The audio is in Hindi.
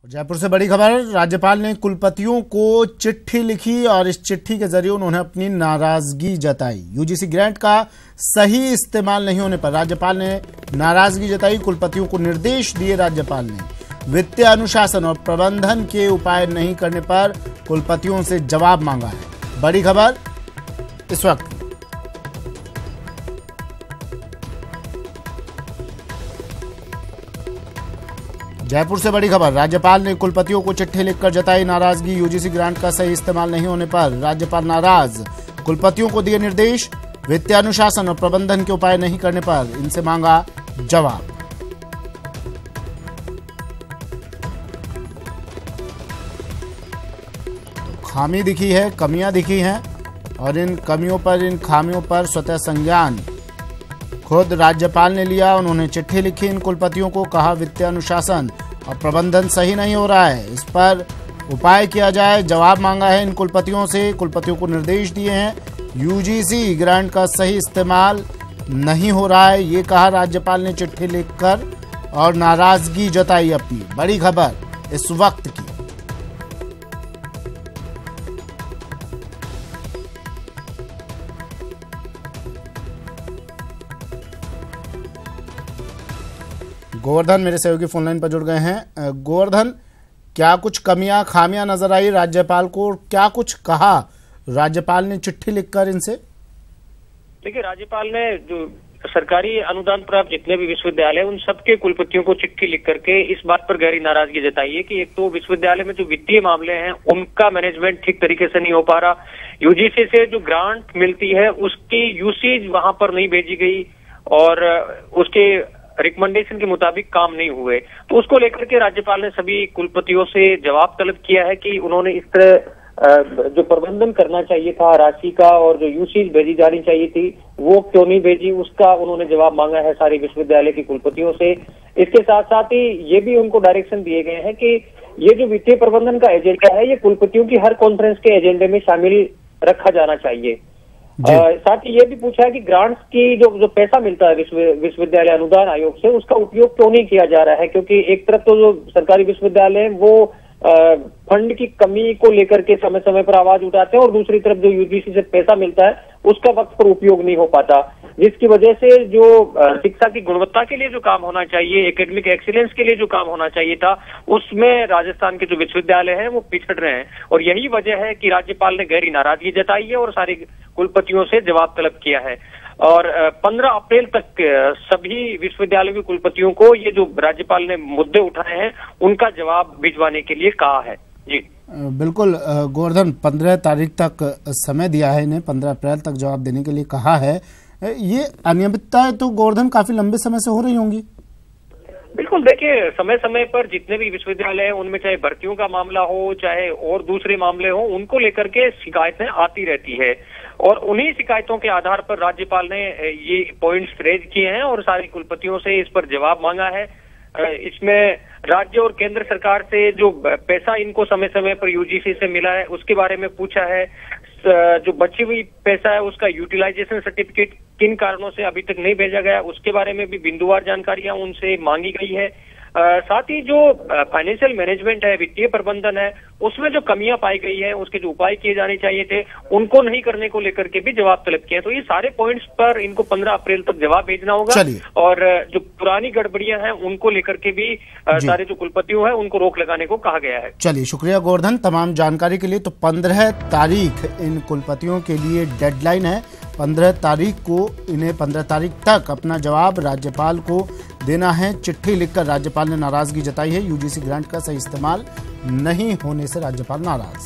जयपुर से बड़ी खबर। राज्यपाल ने कुलपतियों को चिट्ठी लिखी और इस चिट्ठी के जरिए उन्होंने अपनी नाराजगी जताई। यूजीसी ग्रांट का सही इस्तेमाल नहीं होने पर राज्यपाल ने नाराजगी जताई। कुलपतियों को निर्देश दिए। राज्यपाल ने वित्तीय अनुशासन और प्रबंधन के उपाय नहीं करने पर कुलपतियों से जवाब मांगा है। बड़ी खबर इस वक्त। जयपुर से बड़ी खबर। राज्यपाल ने कुलपतियों को चिट्ठी लिखकर जताई नाराजगी। यूजीसी ग्रांट का सही इस्तेमाल नहीं होने पर राज्यपाल नाराज। कुलपतियों को दिए निर्देश। वित्तीय अनुशासन और प्रबंधन के उपाय नहीं करने पर इनसे मांगा जवाब। खामी दिखी है, कमियां दिखी हैं और इन कमियों पर, इन खामियों पर स्वतः संज्ञान खुद राज्यपाल ने लिया। उन्होंने चिट्ठी लिखी इन कुलपतियों को, कहा वित्तीय अनुशासन और प्रबंधन सही नहीं हो रहा है, इस पर उपाय किया जाए। जवाब मांगा है इन कुलपतियों से। कुलपतियों को निर्देश दिए हैं। यूजीसी ग्रांट का सही इस्तेमाल नहीं हो रहा है, ये कहा राज्यपाल ने चिट्ठी लिखकर और नाराजगी जताई अपनी। बड़ी खबर इस वक्त की। गोवर्धन मेरे सहयोगी फोनलाइन पर जुड़ गए हैं। गोवर्धन, क्या कुछ कमियां खामियां नजर आई राज्यपाल को? क्या कुछ कहा राज्यपाल ने चिट्ठी लिखकर इनसे? देखिए, राज्यपाल ने जो सरकारी अनुदान प्राप्त जितने भी विश्वविद्यालय उन सबके कुलपतियों को चिट्ठी लिख करके इस बात पर गहरी नाराजगी जताई है कि एक तो विश्वविद्यालय में जो वित्तीय मामले हैं उनका मैनेजमेंट ठीक तरीके से नहीं हो पा रहा। यूजीसी से जो ग्रांट मिलती है उसकी यूसेज वहां पर नहीं भेजी गई और उसके रिकमेंडेशन के मुताबिक काम नहीं हुए। तो उसको लेकर के राज्यपाल ने सभी कुलपतियों से जवाब तलब किया है कि उन्होंने इस तरह जो प्रबंधन करना चाहिए था राशि का और जो यूसेज भेजी जानी चाहिए थी वो क्यों नहीं भेजी, उसका उन्होंने जवाब मांगा है सारे विश्वविद्यालय के कुलपतियों से। इसके साथ साथ ही ये भी उनको डायरेक्शन दिए गए हैं कि ये जो वित्तीय प्रबंधन का एजेंडा है ये कुलपतियों की हर कॉन्फ्रेंस के एजेंडे में शामिल रखा जाना चाहिए। साथ ही ये भी पूछा है कि ग्रांट्स की जो पैसा मिलता है विश्वविद्यालय अनुदान आयोग से उसका उपयोग क्यों नहीं किया जा रहा है, क्योंकि एक तरफ तो जो सरकारी विश्वविद्यालय है वो फंड की कमी को लेकर के समय समय पर आवाज उठाते हैं और दूसरी तरफ जो यूजीसी से पैसा मिलता है उसका वक्त पर उपयोग नहीं हो पाता, जिसकी वजह से जो शिक्षा की गुणवत्ता के लिए जो काम होना चाहिए, एकेडमिक एक्सीलेंस के लिए जो काम होना चाहिए था, उसमें राजस्थान के जो विश्वविद्यालय हैं वो पिछड़ रहे हैं। और यही वजह है कि राज्यपाल ने गहरी नाराजगी जताई है और सारे कुलपतियों से जवाब तलब किया है। और 15 अप्रैल तक सभी विश्वविद्यालयों के कुलपतियों को ये जो राज्यपाल ने मुद्दे उठाए हैं उनका जवाब भिजवाने के लिए कहा है। जी बिल्कुल गोवर्धन, 15 तारीख तक समय दिया है इन्हें, 15 अप्रैल तक जवाब देने के लिए कहा है। ये अनियमितताएं तो गोवर्धन काफी लंबे समय से हो रही होंगी। बिल्कुल, देखिए समय समय पर जितने भी विश्वविद्यालय हैं उनमें चाहे भर्तियों का मामला हो चाहे और दूसरे मामले हो उनको लेकर के शिकायतें आती रहती है और उन्हीं शिकायतों के आधार पर राज्यपाल ने ये पॉइंट्स रेज किए हैं और सारे कुलपतियों से इस पर जवाब मांगा है। इसमें राज्य और केंद्र सरकार से जो पैसा इनको समय समय पर यूजीसी से मिला है उसके बारे में पूछा है। जो बची हुई पैसा है उसका यूटिलाइजेशन सर्टिफिकेट किन कारणों से अभी तक नहीं भेजा गया उसके बारे में भी बिंदुवार जानकारियां उनसे मांगी गई है। साथ ही जो फाइनेंशियल मैनेजमेंट है, वित्तीय प्रबंधन है, उसमें जो कमियां पाई गई है उसके जो उपाय किए जाने चाहिए थे उनको नहीं करने को लेकर के भी जवाब तलब किए। तो ये सारे पॉइंट्स पर इनको 15 अप्रैल तक जवाब भेजना होगा और जो पुरानी गड़बड़ियां हैं उनको लेकर के भी सारे जो कुलपतियों हैं उनको रोक लगाने को कहा गया है। चलिए, शुक्रिया गोवर्धन तमाम जानकारी के लिए। तो 15 तारीख इन कुलपतियों के लिए डेडलाइन है। 15 तारीख को इन्हें 15 तारीख तक अपना जवाब राज्यपाल को देना है। चिट्ठी लिखकर राज्यपाल ने नाराजगी जताई है। यूजीसी ग्रांट का सही इस्तेमाल नहीं होने से राज्यपाल नाराज।